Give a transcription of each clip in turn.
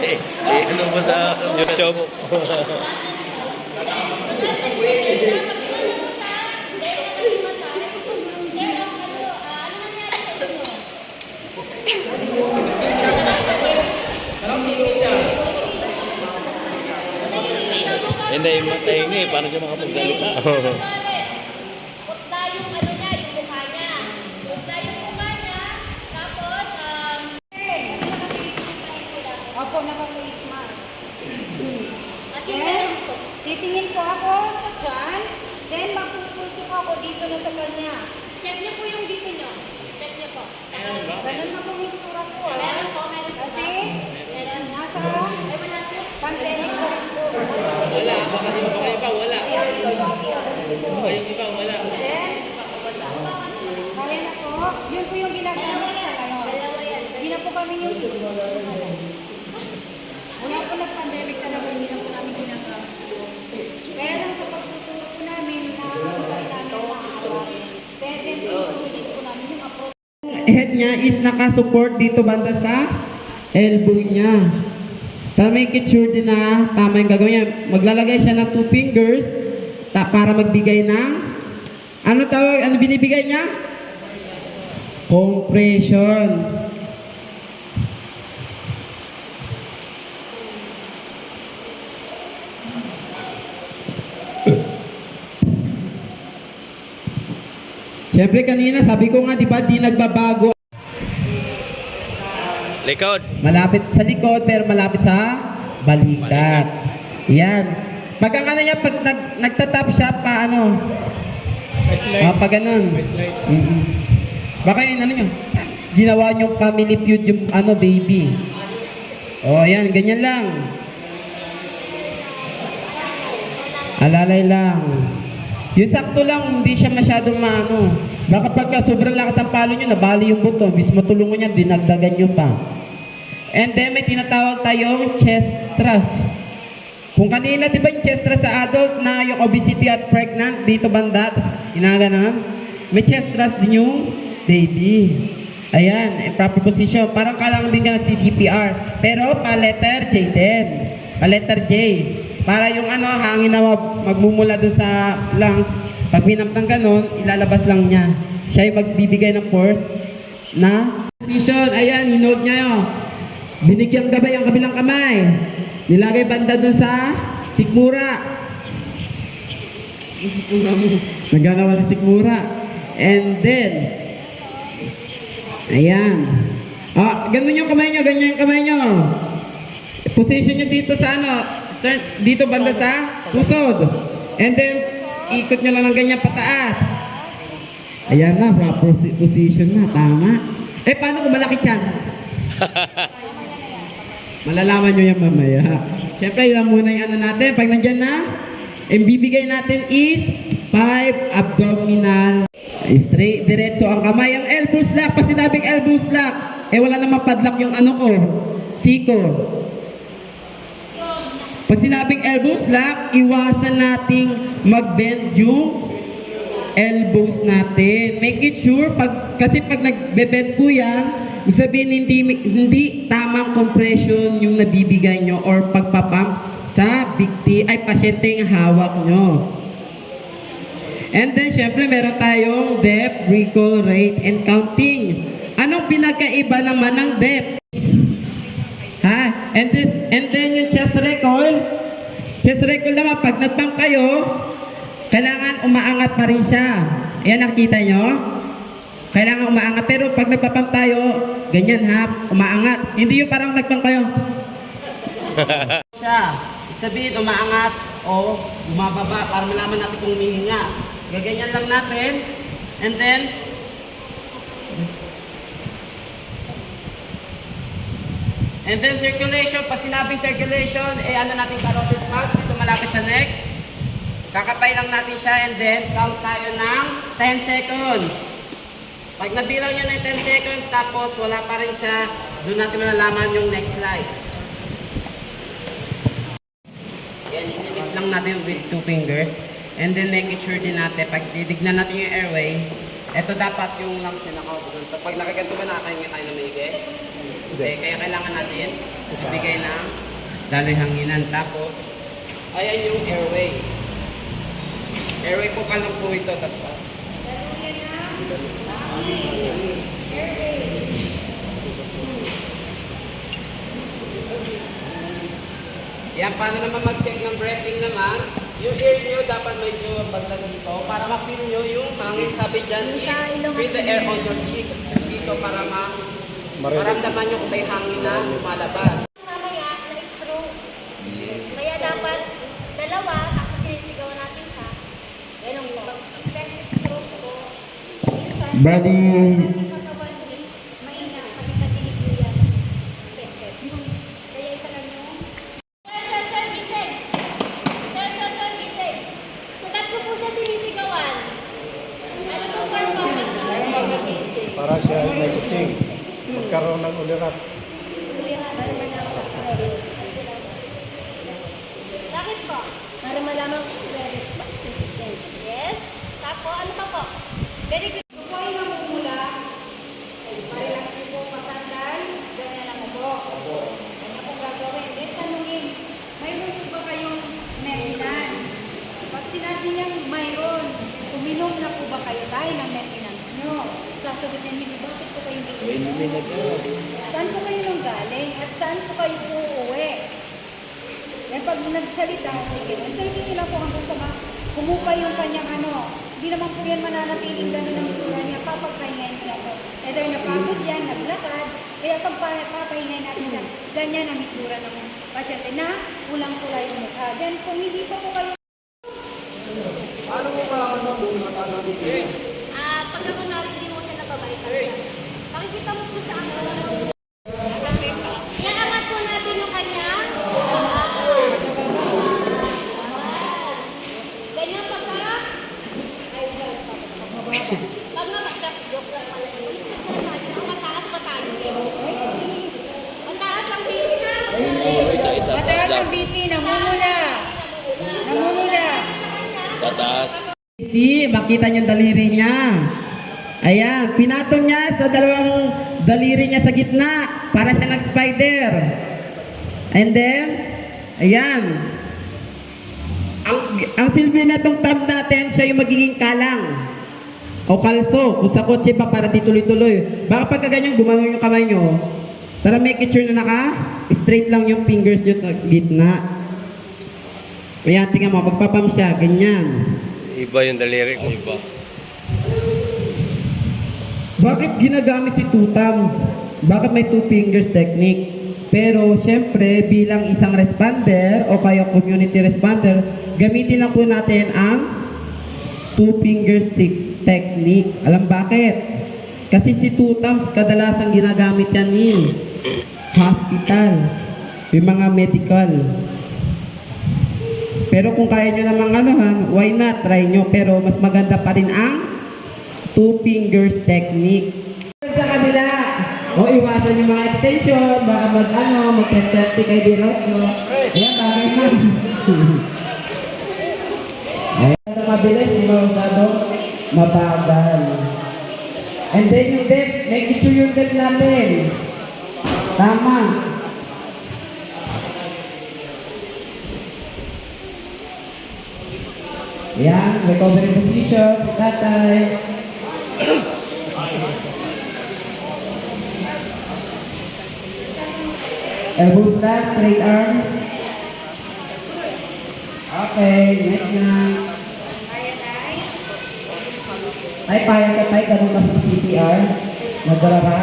Ano mo sa YouTube? Hindi, matay nga eh. Paano siya makapagsalita? Putla yung ano niya, yung mukha niya. Putla yung mukha niya. Tapos, Opo, naka-face mask. kasi Then, meron to. titingin po ako sa tiyan, then magpupulsok ako dito na sa kanya. Check niyo po yung dito niyo. Check niyo po. Ganun na po yung tsura ko. Meron po, meron po. Kasi, Meron. nasa Ay, wala sir. pandemic pa rin po. Wala, baka iba wala. Kaya dito po ako. Ganito po. Yung iba wala. Then, kaya na po, yun po yung ginagamit sa ngayon. Dalawa yan. Hindi na po kami yung wala po nag-pandemic talaga, hindi na po namin ginagamit. Kaya lang sa pagtuturo po namin, nakakabay namin mga araw. Kaya din po namin yung approach. Head niya is nakasupport dito banda sa elbow niya. Para make it sure din na tama yung gagawin niya. Maglalagay siya ng 2 fingers para magbigay ng ano tawag, ano binibigay niya? Compression. Siyempre kanina sabi ko nga di ba di nagbabago. Likod. Malapit sa likod pero malapit sa balikat. Yan. Pag ang ano niya, pag nagtatap siya pa ano. Pag ganun. Baka yun ano nyo. Ginawa nyo family feud yung ano baby. O yan, ganyan lang. Alalay lang. Yung sakto lang, hindi siya masyadong maano. Baka pagka sobrang lakas ng palo nyo, nabali yung buto. Mismo tulungan niya, dinagdagan nyo pa. And then may tinatawag tayong chest thrust. Kung kanina, di ba yung chest thrust sa adult na yung obesity at pregnant, dito banda, ginaganon. May chest thrust din yung baby. Ayan, proper position. Parang kailangan din ka CPR. Pero pa letter J din. Pa letter J. Para yung ano, hangin na magmumula dun sa lungs, pag pinamtang ganon, ilalabas lang niya. Siya yung magbibigay ng force na position. Ayan, hinold niya yun. Binigyan gabay ang kabilang kamay. Nilagay banda dun sa sikmura. Nagagawa sa sikmura. And then, ayan. Ganun yung kamay nyo, ganyan yung kamay nyo. Position nyo dito sa ano, dito banda sa pusod. And then, ikot nyo lang ng ganyan pataas. Ayan na, proper position na, tama. Eh, paano kung malaki tiyan? Malalaman nyo yan mamaya. Siyempre, ilan muna yung ano natin. Pag nandyan na, ang bibigay natin is 5 abdominal. Straight, diretso ang kamay. Ang elbow slack, pag sinabing elbow slack, eh wala namang padlock yung ano ko, siko. Pag sinabing elbow slack, iwasan nating mag-bend yung elbows natin. Make it sure, kasi pag nagbe-bend po yan, ibig sabihin hindi tamang compression yung nabibigay nyo or pagpapump sa pasyenteng hawak nyo. And then, syempre, meron tayong depth, recall, rate, and counting. Anong pinagkaiba naman ng depth? Ha? And then yung chest recall naman, pag nag-pump kayo, kailangan umaangat pa rin siya. Ayan, nakita nyo? Kailangan umaangat. Pero pag nagpapump tayo, ganyan ha, umaangat. Hindi yung parang nag-pump kayo. Siya. Sabihin, umaangat o bumababa para malaman natin kung humihinga. Gaganyan lang natin. And then circulation. Pag sinabing circulation, ano natin carotid pulse dito malapit sa neck. Kakapay lang natin siya and then count tayo ng 10 seconds. Pag nabilang nyo ng 10 seconds tapos wala pa rin siya, doon natin malalaman yung next slide. Yan, i-lift lang natin with 2 fingers. And then make it sure din natin, pag titignan natin yung airway, ito dapat yung lungs na nakaupo doon. Pag nakaganto ba nakakahinga tayo na maigi? Okay, kaya kailangan natin ibigay ng daloy hanginan. Tapos, ayan yung airway. Airway po ka lang po ito. Tapos, yan, paano naman mag-check ng breathing naman? Yung ear nyo dapat medyo bandag dito para ma-feel nyo yung hangin. Sabi dyan is feel the air on your cheek. Dito para maramdaman nyo kung may hangin na lumalabas. Mamaya, na-stroke. Kaya dapat dalawa, tapos sinisigaw natin siya. Ganun po. Pag suspected stroke po, minsan, Bali, ang katawan din, mahina, pagkakatinig ko yan. Kaya isa lang yung Sir, Vicen. Sir, Vicen. Sukat ko po siya sinisigawan. Ano pong purpose? Para siya ay nagsising. Magkaroon ng ulirat. Bakit po? para malaman kung response sufficient. Yes. Tapos, ano pa po? Very good. Kung po ay mamumula, parelax niyo po pasandal, ganyan ang upo. Ganyan po gagawin. Then tanungin, mayroon po ba kayong maintenance? Pag sinabi niyang mayroon, uminom na po ba kayo tayo ng maintenance nyo? Sasagutin niyo, bakit po kayo uminom? Saan po kayo nang galing? At saan po kayo uuwi? Then pag nagsalita, sige, hintayin niyo lang po hanggang sa humupa yung kanyang ano. Hindi naman po yan mananatiling gano'n ang itsura niya. Papagpahingayin ko lang po. Either napagod yan, naglakad. Kaya pag papahingayin natin siya, ganyan ang itsura ng pasyente na ulang-kulay yung mukha. Then kung hindi pa po kayo Pag ako hindi mo siya napabalikan siya. Makikita mo po sa akin. Iaangat po natin yung kanya. Ganyan pagka. Pag namaksak, joke lang pala yun. Ang mataas pa tayo. Mataas ang BP na. mataas ang BP, namumula. Namumula. Tataas. si makita niyo yung daliri niya. Ayan, pinatong niya sa dalawang daliri niya sa gitna para siya nag-spider. And then, ayan. Ang silbi na itong tab natin, siya yung magiging kalang. O kalso, kung sa kotse pa para di tuloy-tuloy. Baka pagka ganyan, gumanong yung kamay nyo. Para make it sure na straight lang yung fingers nyo sa gitna. Ayan, tingnan mo, magpapam siya, ganyan. Iba yung daliri ko. Iba. Bakit ginagamit si two thumbs? Bakit may two fingers technique? Pero syempre bilang isang responder o kaya community responder, gamitin lang po natin ang two fingers technique. Alam bakit? Kasi si two thumbs kadalasan ginagamit yan ni hospital, yung mga medical. Pero kung kaya nyo namang why not? Try nyo. Pero mas maganda pa rin ang two fingers technique. Sa kabila, iwasan yung mga extension, baka mag-10-30 kayo di route nyo. Ayan, bagay na. Ayan, sa kabila, sigurado, mabagal. And then yung depth, make sure yung depth natin. Tama. Ayan, recovery position, si tatay. Elbow slash, straight arm. Okay, next na. kaya tayo, Ay, payag ka tayo, ganun ka sa CPR. Nagdarara.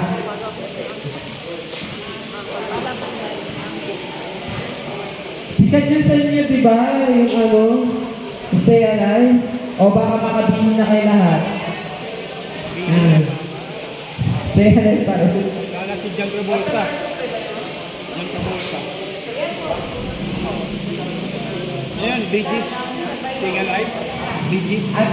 Sikat yun sa inyo, di ba? Yung stay alive. O baka makabili na kayo lahat. Stay alive pa rin. Kala si John Travolta. John Travolta. Ayan, Bee Gees. Staying alive. Bee Gees. At